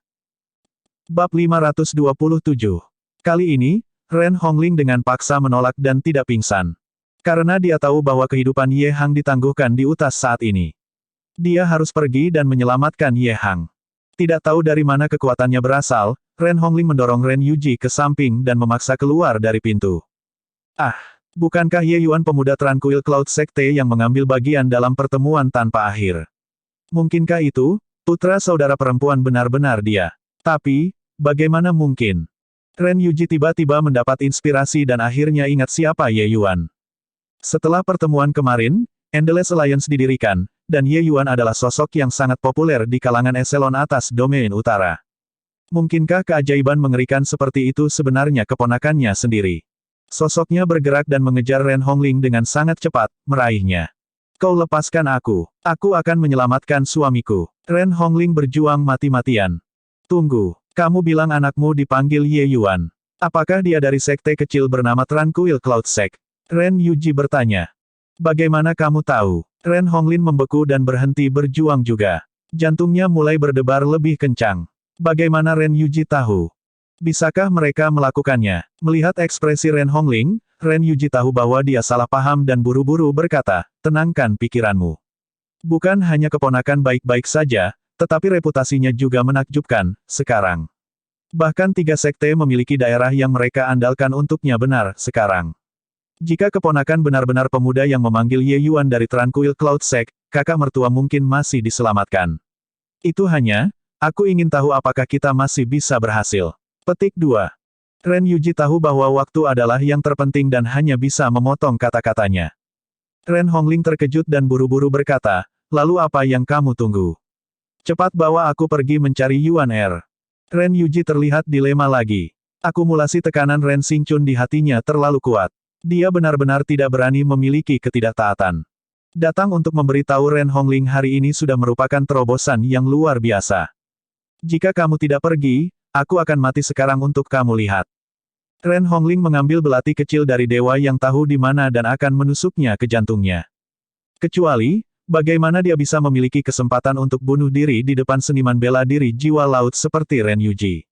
Bab 527. Kali ini, Ren Hongling dengan paksa menolak dan tidak pingsan. Karena dia tahu bahwa kehidupan Ye Hang ditangguhkan di utas saat ini. Dia harus pergi dan menyelamatkan Ye Hang. Tidak tahu dari mana kekuatannya berasal, Ren Hongling mendorong Ren Yuji ke samping dan memaksa keluar dari pintu. "Ah, bukankah Ye Yuan pemuda Tranquil Cloud Sekte yang mengambil bagian dalam pertemuan tanpa akhir? Mungkinkah itu, putra saudara perempuan benar-benar dia? Tapi, bagaimana mungkin?" Ren Yuji tiba-tiba mendapat inspirasi dan akhirnya ingat siapa Ye Yuan. Setelah pertemuan kemarin, Endless Alliance didirikan, dan Ye Yuan adalah sosok yang sangat populer di kalangan eselon atas domain utara. Mungkinkah keajaiban mengerikan seperti itu sebenarnya keponakannya sendiri? Sosoknya bergerak dan mengejar Ren Hongling dengan sangat cepat, meraihnya. "Kau lepaskan aku. Aku akan menyelamatkan suamiku." Ren Hongling berjuang mati-matian. "Tunggu, kamu bilang anakmu dipanggil Ye Yuan. Apakah dia dari sekte kecil bernama Tranquil Cloud Sect?" Ren Yuji bertanya. "Bagaimana kamu tahu?" Ren Hongling membeku dan berhenti berjuang juga. Jantungnya mulai berdebar lebih kencang. Bagaimana Ren Yuji tahu? Bisakah mereka melakukannya? Melihat ekspresi Ren Hongling, Ren Yuji tahu bahwa dia salah paham dan buru-buru berkata, "Tenangkan pikiranmu. Bukan hanya keponakan baik-baik saja, tetapi reputasinya juga menakjubkan, sekarang. Bahkan 3 sekte memiliki daerah yang mereka andalkan untuknya benar, sekarang. Jika keponakan benar-benar pemuda yang memanggil Ye Yuan dari Tranquil Cloud Sect, kakak mertua mungkin masih diselamatkan. Itu hanya, aku ingin tahu apakah kita masih bisa berhasil." Petik 2. Ren Yuji tahu bahwa waktu adalah yang terpenting dan hanya bisa memotong kata-katanya. Ren Hongling terkejut dan buru-buru berkata, "Lalu apa yang kamu tunggu? Cepat bawa aku pergi mencari Yuan Er." Ren Yuji terlihat dilema lagi. Akumulasi tekanan Ren Xingchun di hatinya terlalu kuat. Dia benar-benar tidak berani memiliki ketidaktaatan. Datang untuk memberitahu Ren Hongling hari ini sudah merupakan terobosan yang luar biasa. "Jika kamu tidak pergi, aku akan mati sekarang untuk kamu lihat." Ren Hongling mengambil belati kecil dari dewa yang tahu di mana dan akan menusuknya ke jantungnya. Kecuali, Bagaimana dia bisa memiliki kesempatan untuk bunuh diri di depan seniman bela diri jiwa laut seperti Ren Yuji?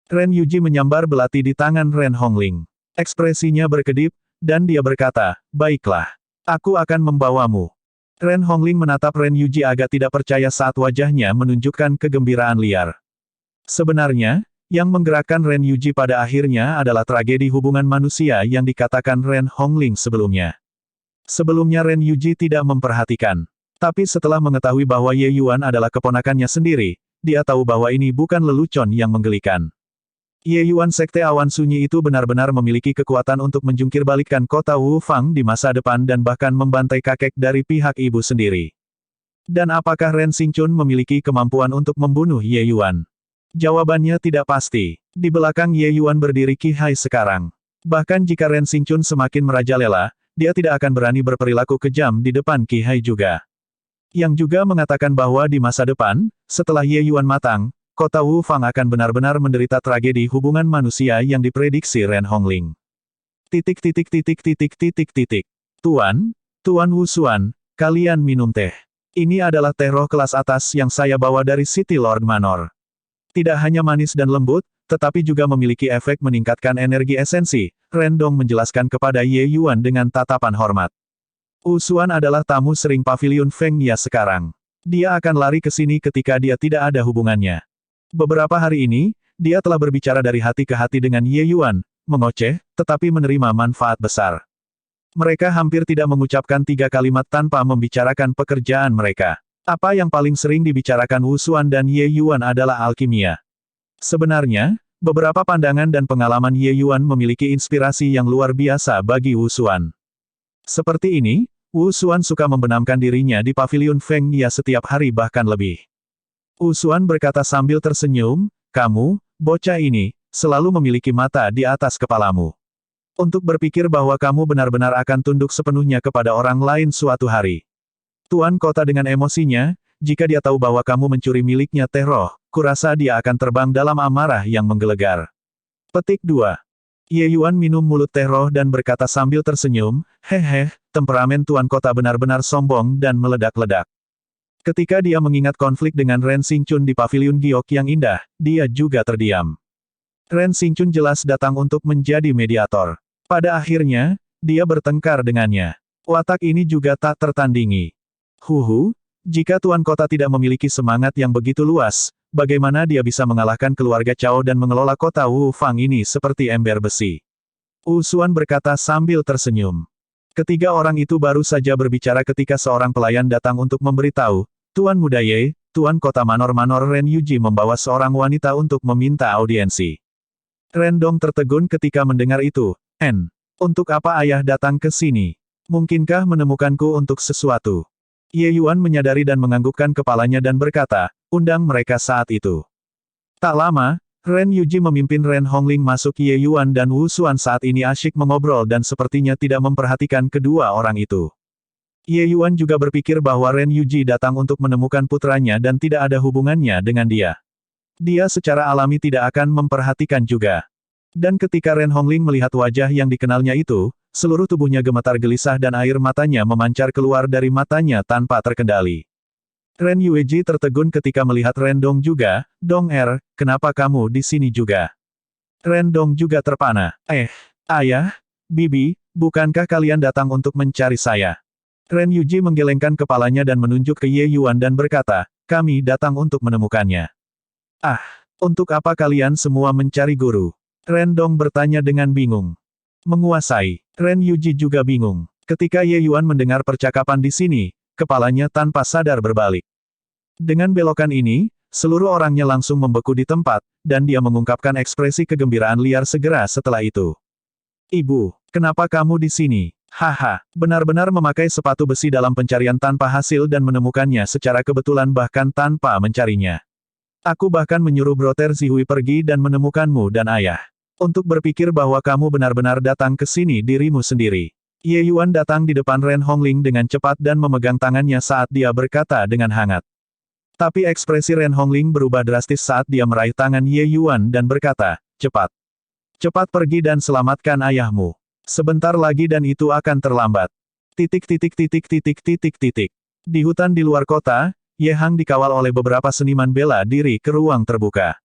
Ren Yuji menyambar belati di tangan Ren Hongling. Ekspresinya berkedip, dan dia berkata, baiklah. Aku akan membawamu. Ren Hongling menatap Ren Yuji agak tidak percaya saat wajahnya menunjukkan kegembiraan liar. Sebenarnya, yang menggerakkan Ren Yuji pada akhirnya adalah tragedi hubungan manusia yang dikatakan Ren Hongling sebelumnya. Sebelumnya Ren Yuji tidak memperhatikan. Tapi setelah mengetahui bahwa Ye Yuan adalah keponakannya sendiri, dia tahu bahwa ini bukan lelucon yang menggelikan. Ye Yuan Sekte Awan Sunyi itu benar-benar memiliki kekuatan untuk menjungkirbalikkan kota Wu Fang di masa depan dan bahkan membantai kakek dari pihak ibu sendiri. Dan apakah Ren Xingchun memiliki kemampuan untuk membunuh Ye Yuan? Jawabannya tidak pasti. Di belakang Ye Yuan berdiri Qi Hai sekarang. Bahkan jika Ren Xingchun semakin merajalela, dia tidak akan berani berperilaku kejam di depan Qi Hai juga. Yang juga mengatakan bahwa di masa depan, setelah Ye Yuan matang, kota Wu Fang akan benar-benar menderita tragedi hubungan manusia yang diprediksi Ren Hongling. Tuan Wu Xuan, kalian minum teh. Ini adalah teh roh kelas atas yang saya bawa dari City Lord Manor. Tidak hanya manis dan lembut, tetapi juga memiliki efek meningkatkan energi esensi, Ren Dong menjelaskan kepada Ye Yuan dengan tatapan hormat. Wu Xuan adalah tamu sering paviliun Feng Ya sekarang. Dia akan lari ke sini ketika dia tidak ada hubungannya. Beberapa hari ini, dia telah berbicara dari hati ke hati dengan Ye Yuan, mengoceh, tetapi menerima manfaat besar. Mereka hampir tidak mengucapkan 3 kalimat tanpa membicarakan pekerjaan mereka. Apa yang paling sering dibicarakan Wu Xuan dan Ye Yuan adalah alkimia. Sebenarnya, beberapa pandangan dan pengalaman Ye Yuan memiliki inspirasi yang luar biasa bagi Wu Xuan. Seperti ini, Wu Xuan suka membenamkan dirinya di paviliun Feng Ya setiap hari bahkan lebih. Wu Xuan berkata sambil tersenyum, kamu, bocah ini, selalu memiliki mata di atas kepalamu. Untuk berpikir bahwa kamu benar-benar akan tunduk sepenuhnya kepada orang lain suatu hari. Tuan kota dengan emosinya, jika dia tahu bahwa kamu mencuri miliknya teh roh, kurasa dia akan terbang dalam amarah yang menggelegar. Petik 2. Ye Yuan minum mulut teh roh dan berkata sambil tersenyum, hehe, temperamen tuan kota benar-benar sombong dan meledak-ledak. Ketika dia mengingat konflik dengan Ren Xingchun di paviliun Giok yang indah, dia juga terdiam. Ren Xingchun jelas datang untuk menjadi mediator. Pada akhirnya, dia bertengkar dengannya. Watak ini juga tak tertandingi. Jika tuan kota tidak memiliki semangat yang begitu luas, bagaimana dia bisa mengalahkan keluarga Cao dan mengelola kota Wu Fang ini seperti ember besi? Wu Xuan berkata sambil tersenyum. Ketiga orang itu baru saja berbicara ketika seorang pelayan datang untuk memberitahu, Tuan Muda Ye, Tuan Kota Manor-Manor Ren Yuji membawa seorang wanita untuk meminta audiensi. Ren Dong tertegun ketika mendengar itu. Untuk apa ayah datang ke sini? Mungkinkah menemukanku untuk sesuatu? Ye Yuan menyadari dan menganggukkan kepalanya dan berkata, undang mereka saat itu. Tak lama, Ren Yuji memimpin Ren Hongling masuk. Ye Yuan dan Wu Xuan saat ini asyik mengobrol dan sepertinya tidak memperhatikan kedua orang itu. Ye Yuan juga berpikir bahwa Ren Yuji datang untuk menemukan putranya dan tidak ada hubungannya dengan dia. Dia secara alami tidak akan memperhatikan juga. Dan ketika Ren Hongling melihat wajah yang dikenalnya itu, seluruh tubuhnya gemetar gelisah dan air matanya memancar keluar dari matanya tanpa terkendali. Ren Yueji tertegun ketika melihat Ren Dong juga, Dong kenapa kamu di sini juga? Ren Dong juga terpana. Ayah, Bibi, bukankah kalian datang untuk mencari saya? Ren Yuji menggelengkan kepalanya dan menunjuk ke Ye Yuan dan berkata, kami datang untuk menemukannya. Untuk apa kalian semua mencari guru? Ren Dong bertanya dengan bingung. Menguasai. Ren Yuji juga bingung. Ketika Ye Yuan mendengar percakapan di sini, kepalanya tanpa sadar berbalik. Dengan belokan ini, seluruh orangnya langsung membeku di tempat, dan dia mengungkapkan ekspresi kegembiraan liar segera setelah itu. Ibu, kenapa kamu di sini? Haha, benar-benar memakai sepatu besi dalam pencarian tanpa hasil dan menemukannya secara kebetulan bahkan tanpa mencarinya. Aku bahkan menyuruh Broter Zihui pergi dan menemukanmu dan ayah. Untuk berpikir bahwa kamu benar-benar datang ke sini dirimu sendiri. Ye Yuan datang di depan Ren Hongling dengan cepat dan memegang tangannya saat dia berkata dengan hangat. Tapi ekspresi Ren Hongling berubah drastis saat dia meraih tangan Ye Yuan dan berkata, cepat. Cepat pergi dan selamatkan ayahmu. Sebentar lagi dan itu akan terlambat. Di hutan di luar kota, Ye Hang dikawal oleh beberapa seniman bela diri ke ruang terbuka.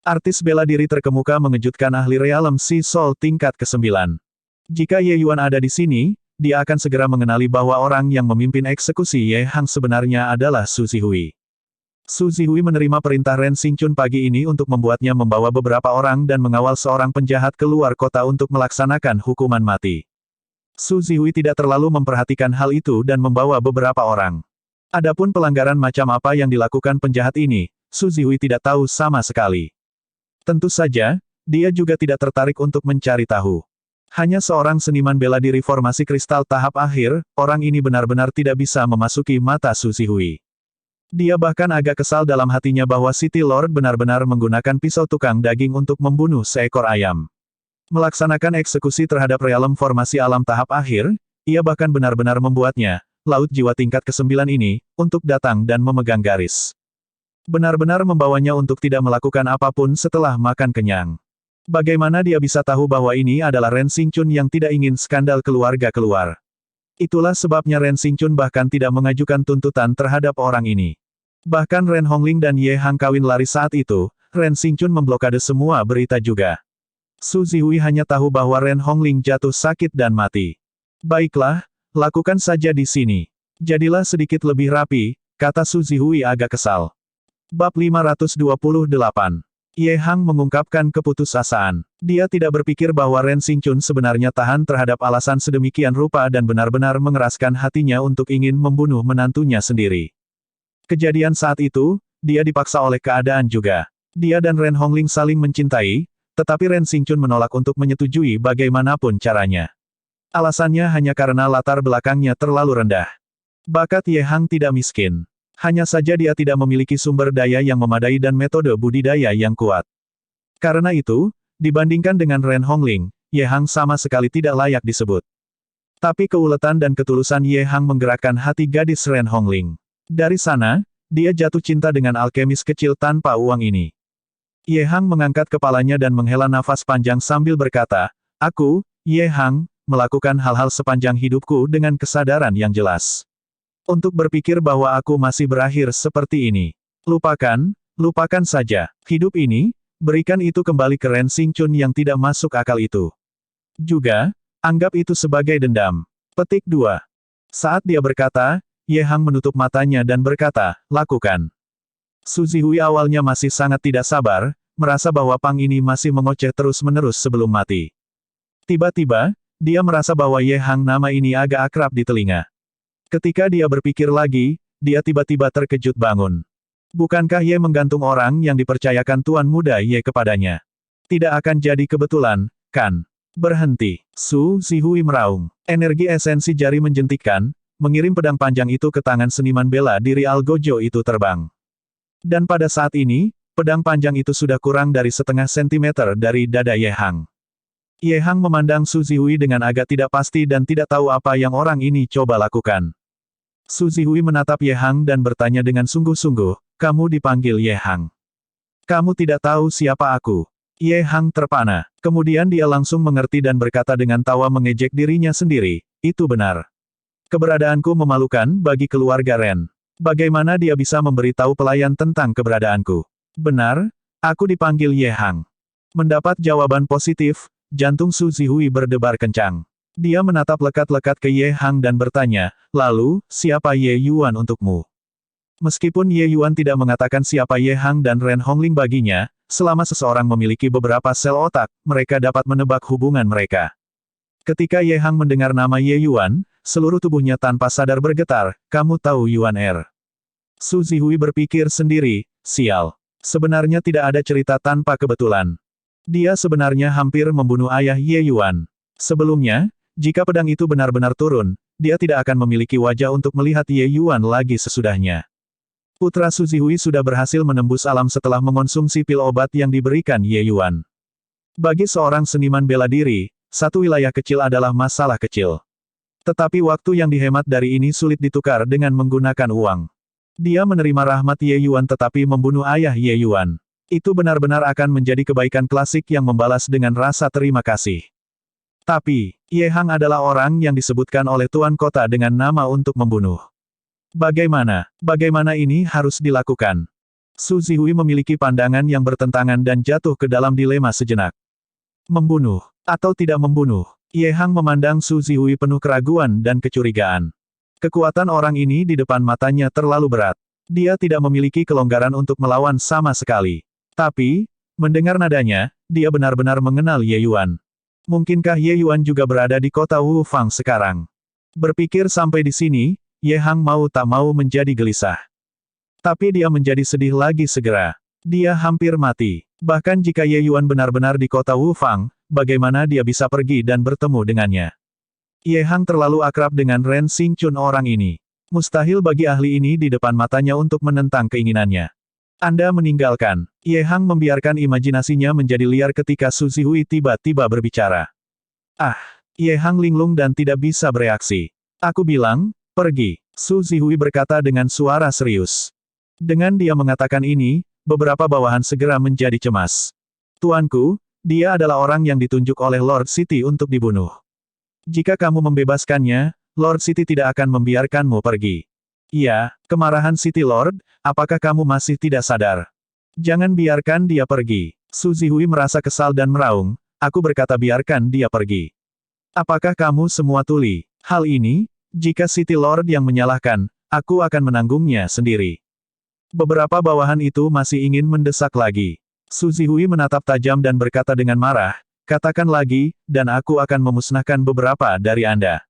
Artis bela diri terkemuka mengejutkan ahli realem Sea Soul tingkat ke-9. Jika Ye Yuan ada di sini, dia akan segera mengenali bahwa orang yang memimpin eksekusi Ye Hang sebenarnya adalah Su Zihui. Su Zihui menerima perintah Ren Xingchun pagi ini untuk membuatnya membawa beberapa orang dan mengawal seorang penjahat keluar kota untuk melaksanakan hukuman mati. Su Zihui tidak terlalu memperhatikan hal itu dan membawa beberapa orang. Adapun pelanggaran macam apa yang dilakukan penjahat ini, Su Zihui tidak tahu sama sekali. Tentu saja, dia juga tidak tertarik untuk mencari tahu. Hanya seorang seniman bela diri formasi kristal tahap akhir, orang ini benar-benar tidak bisa memasuki mata Su Zihui. Dia bahkan agak kesal dalam hatinya bahwa City Lord benar-benar menggunakan pisau tukang daging untuk membunuh seekor ayam. Melaksanakan eksekusi terhadap realem formasi alam tahap akhir, ia bahkan benar-benar membuatnya, laut jiwa tingkat ke-9 ini, untuk datang dan memegang garis. Benar-benar membawanya untuk tidak melakukan apapun setelah makan kenyang. Bagaimana dia bisa tahu bahwa ini adalah Ren Xingchun yang tidak ingin skandal keluarga keluar? Itulah sebabnya Ren Xingchun bahkan tidak mengajukan tuntutan terhadap orang ini. Bahkan Ren Hongling dan Ye Hang kawin lari saat itu, Ren Xingchun memblokade semua berita juga. Su Zihui hanya tahu bahwa Ren Hongling jatuh sakit dan mati. Baiklah, lakukan saja di sini. Jadilah sedikit lebih rapi, kata Su Zihui agak kesal. Bab 528. Ye Hang mengungkapkan keputusasaan. Dia tidak berpikir bahwa Ren Xingchun sebenarnya tahan terhadap alasan sedemikian rupa dan benar-benar mengeraskan hatinya untuk ingin membunuh menantunya sendiri. Kejadian saat itu, dia dipaksa oleh keadaan juga. Dia dan Ren Hongling saling mencintai, tetapi Ren Xingchun menolak untuk menyetujui bagaimanapun caranya. Alasannya hanya karena latar belakangnya terlalu rendah. Bakat Ye Hang tidak miskin. Hanya saja dia tidak memiliki sumber daya yang memadai dan metode budidaya yang kuat. Karena itu, dibandingkan dengan Ren Hongling, Ye Hang sama sekali tidak layak disebut. Tapi keuletan dan ketulusan Ye Hang menggerakkan hati gadis Ren Hongling. Dari sana, dia jatuh cinta dengan alkemis kecil tanpa uang ini. Ye Hang mengangkat kepalanya dan menghela nafas panjang sambil berkata, "Aku, Ye Hang, melakukan hal-hal sepanjang hidupku dengan kesadaran yang jelas. Untuk berpikir bahwa aku masih berakhir seperti ini. Lupakan saja. Hidup ini, berikan itu kembali ke Ren Xingchun yang tidak masuk akal itu. Juga, anggap itu sebagai dendam." Petik 2. Saat dia berkata, Ye Hang menutup matanya dan berkata, "Lakukan." Su Zihui awalnya masih sangat tidak sabar, merasa bahwa Pang ini masih mengoceh terus-menerus sebelum mati. Tiba-tiba, dia merasa bahwa Ye Hang nama ini agak akrab di telinga. Ketika dia berpikir lagi, dia tiba-tiba terkejut bangun. Bukankah Ye menggantung orang yang dipercayakan Tuan Muda Ye kepadanya? Tidak akan jadi kebetulan, kan? Berhenti. Su Zihui meraung. Energi esensi jari menjentikkan, mengirim pedang panjang itu ke tangan seniman bela diri Algojo itu terbang. Dan pada saat ini, pedang panjang itu sudah kurang dari setengah sentimeter dari dada Ye Hang. Ye Hang memandang Su Zihui dengan agak tidak pasti dan tidak tahu apa yang orang ini coba lakukan. Su Zihui menatap Ye Hang dan bertanya dengan sungguh-sungguh, "Kamu dipanggil Ye Hang? Kamu tidak tahu siapa aku?" Ye Hang terpana. Kemudian dia langsung mengerti dan berkata dengan tawa mengejek dirinya sendiri, "Itu benar. Keberadaanku memalukan bagi keluarga Ren. Bagaimana dia bisa memberitahu pelayan tentang keberadaanku? Benar, aku dipanggil Ye Hang." Mendapat jawaban positif, jantung Su Zihui berdebar kencang. Dia menatap lekat-lekat ke Ye Hang dan bertanya, "Lalu, siapa Ye Yuan untukmu?" Meskipun Ye Yuan tidak mengatakan siapa Ye Hang dan Ren Hongling baginya, selama seseorang memiliki beberapa sel otak, mereka dapat menebak hubungan mereka. Ketika Ye Hang mendengar nama Ye Yuan, seluruh tubuhnya tanpa sadar bergetar, "Kamu tahu Yuan Er?" Su Zihui berpikir sendiri, sial. Sebenarnya tidak ada cerita tanpa kebetulan. Dia sebenarnya hampir membunuh ayah Ye Yuan. Sebelumnya, jika pedang itu benar-benar turun, dia tidak akan memiliki wajah untuk melihat Ye Yuan lagi sesudahnya. Putra Su Zihui sudah berhasil menembus alam setelah mengonsumsi pil obat yang diberikan Ye Yuan. Bagi seorang seniman bela diri, satu wilayah kecil adalah masalah kecil. Tetapi waktu yang dihemat dari ini sulit ditukar dengan menggunakan uang. Dia menerima rahmat Ye Yuan tetapi membunuh ayah Ye Yuan. Itu benar-benar akan menjadi kebaikan klasik yang membalas dengan rasa terima kasih. Tapi, Ye Hang adalah orang yang disebutkan oleh Tuan Kota dengan nama untuk membunuh. Bagaimana ini harus dilakukan? Su Zihui memiliki pandangan yang bertentangan dan jatuh ke dalam dilema sejenak. Membunuh, atau tidak membunuh? Ye Hang memandang Su Zihui penuh keraguan dan kecurigaan. Kekuatan orang ini di depan matanya terlalu berat. Dia tidak memiliki kelonggaran untuk melawan sama sekali. Tapi, mendengar nadanya, dia benar-benar mengenal Ye Yuan. Mungkinkah Ye Yuan juga berada di kota Wu Fang sekarang? Berpikir sampai di sini, Ye Hang mau tak mau menjadi gelisah. Tapi dia menjadi sedih lagi segera. Dia hampir mati. Bahkan jika Ye Yuan benar-benar di kota Wu Fang, bagaimana dia bisa pergi dan bertemu dengannya? Ye Hang terlalu akrab dengan Ren Xingchun orang ini. Mustahil bagi ahli ini di depan matanya untuk menentang keinginannya. Anda meninggalkan. Ye Hang membiarkan imajinasinya menjadi liar ketika Su Zihui tiba-tiba berbicara. Ye Hang linglung dan tidak bisa bereaksi. Aku bilang, pergi. Su Zihui berkata dengan suara serius. Dengan dia mengatakan ini, beberapa bawahan segera menjadi cemas. Tuanku, dia adalah orang yang ditunjuk oleh Lord City untuk dibunuh. Jika kamu membebaskannya, Lord City tidak akan membiarkanmu pergi. Iya, kemarahan City Lord, apakah kamu masih tidak sadar? Jangan biarkan dia pergi. Su Zihui merasa kesal dan meraung, aku berkata biarkan dia pergi. Apakah kamu semua tuli? Hal ini, jika City Lord yang menyalahkan, aku akan menanggungnya sendiri. Beberapa bawahan itu masih ingin mendesak lagi. Su Zihui menatap tajam dan berkata dengan marah, katakan lagi, dan aku akan memusnahkan beberapa dari Anda.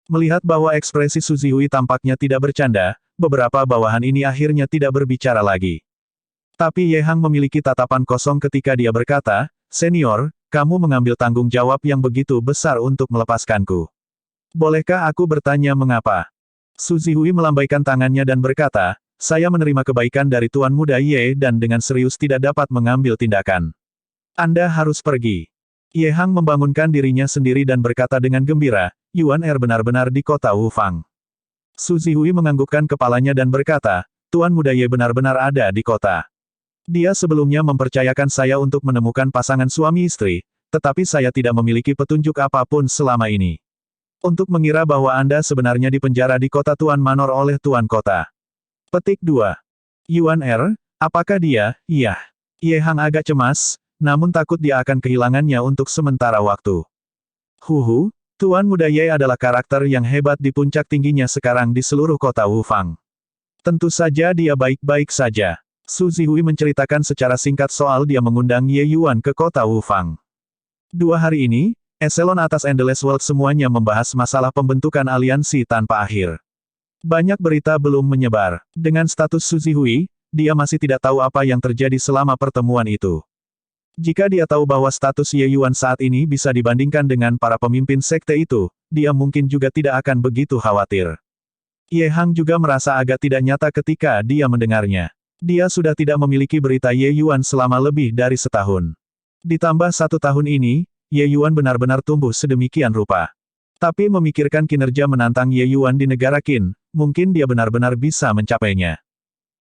Melihat bahwa ekspresi Su Zihui tampaknya tidak bercanda, beberapa bawahan ini akhirnya tidak berbicara lagi. Tapi Ye Hang memiliki tatapan kosong ketika dia berkata, Senior, kamu mengambil tanggung jawab yang begitu besar untuk melepaskanku. Bolehkah aku bertanya mengapa? Su Zihui melambaikan tangannya dan berkata, saya menerima kebaikan dari Tuan Muda Ye dan dengan serius tidak dapat mengambil tindakan. Anda harus pergi. Ye Hang membangunkan dirinya sendiri dan berkata dengan gembira, Yuan Er benar-benar di kota Wu Fang. Su Zihui menganggukkan kepalanya dan berkata, Tuan Muda Ye benar-benar ada di kota. Dia sebelumnya mempercayakan saya untuk menemukan pasangan suami istri, tetapi saya tidak memiliki petunjuk apapun selama ini. Untuk mengira bahwa Anda sebenarnya dipenjara di kota Tuan Manor oleh Tuan Kota. Petik 2. Yuan Er, apakah dia? Iya. Ye Hang agak cemas, namun takut dia akan kehilangannya untuk sementara waktu. Tuan Muda Ye adalah karakter yang hebat di puncak tingginya sekarang di seluruh kota Wu Fang. Tentu saja dia baik-baik saja. Su Zihui menceritakan secara singkat soal dia mengundang Ye Yuan ke kota Wu Fang. 2 hari ini, eselon atas Endless World semuanya membahas masalah pembentukan aliansi tanpa akhir. Banyak berita belum menyebar. Dengan status Su Zihui, dia masih tidak tahu apa yang terjadi selama pertemuan itu. Jika dia tahu bahwa status Ye Yuan saat ini bisa dibandingkan dengan para pemimpin sekte itu, dia mungkin juga tidak akan begitu khawatir. Ye Hang juga merasa agak tidak nyata ketika dia mendengarnya. Dia sudah tidak memiliki berita Ye Yuan selama lebih dari setahun. Ditambah 1 tahun ini, Ye Yuan benar-benar tumbuh sedemikian rupa. Tapi memikirkan kinerja menantang Ye Yuan di negara Qin, mungkin dia benar-benar bisa mencapainya.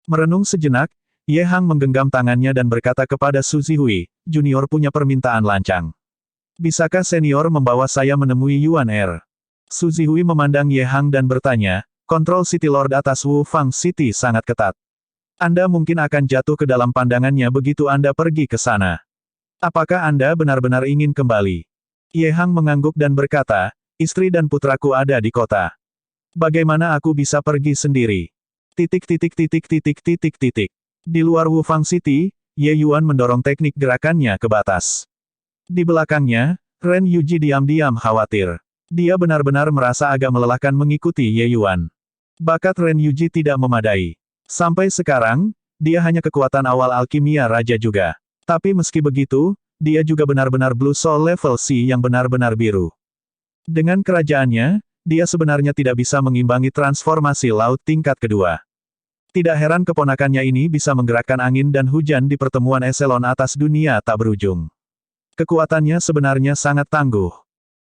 Merenung sejenak, Ye Hang menggenggam tangannya dan berkata kepada Su Zihui, Junior punya permintaan lancang. Bisakah senior membawa saya menemui Yuan Er? Su Zihui memandang Ye Hang dan bertanya, kontrol City Lord atas Wu Fang City sangat ketat. Anda mungkin akan jatuh ke dalam pandangannya begitu Anda pergi ke sana. Apakah Anda benar-benar ingin kembali? Ye Hang mengangguk dan berkata, istri dan putraku ada di kota. Bagaimana aku bisa pergi sendiri? Di luar Wu Fang City, Ye Yuan mendorong teknik gerakannya ke batas. Di belakangnya, Ren Yuji diam-diam khawatir. Dia benar-benar merasa agak melelahkan mengikuti Ye Yuan. Bakat Ren Yuji tidak memadai. Sampai sekarang, dia hanya kekuatan awal alkimia raja juga. Tapi meski begitu, dia juga benar-benar Blue Soul level C yang benar-benar biru. Dengan kerajaannya, dia sebenarnya tidak bisa mengimbangi transformasi laut tingkat kedua. Tidak heran keponakannya ini bisa menggerakkan angin dan hujan di pertemuan eselon atas dunia tak berujung. Kekuatannya sebenarnya sangat tangguh.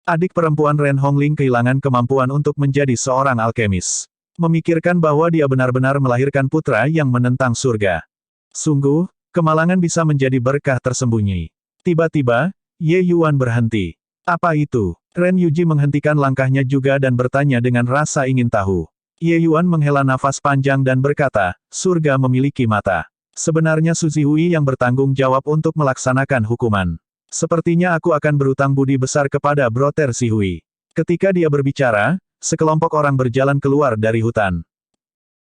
Adik perempuan Ren Hongling kehilangan kemampuan untuk menjadi seorang alkemis. Memikirkan bahwa dia benar-benar melahirkan putra yang menentang surga. Sungguh, kemalangan bisa menjadi berkah tersembunyi. Tiba-tiba, Ye Yuan berhenti. Apa itu? Ren Yuji menghentikan langkahnya juga dan bertanya dengan rasa ingin tahu. Ye Yuan menghela nafas panjang dan berkata, surga memiliki mata. Sebenarnya Su Zihui yang bertanggung jawab untuk melaksanakan hukuman. Sepertinya aku akan berutang budi besar kepada Brother Zihui. Ketika dia berbicara, sekelompok orang berjalan keluar dari hutan.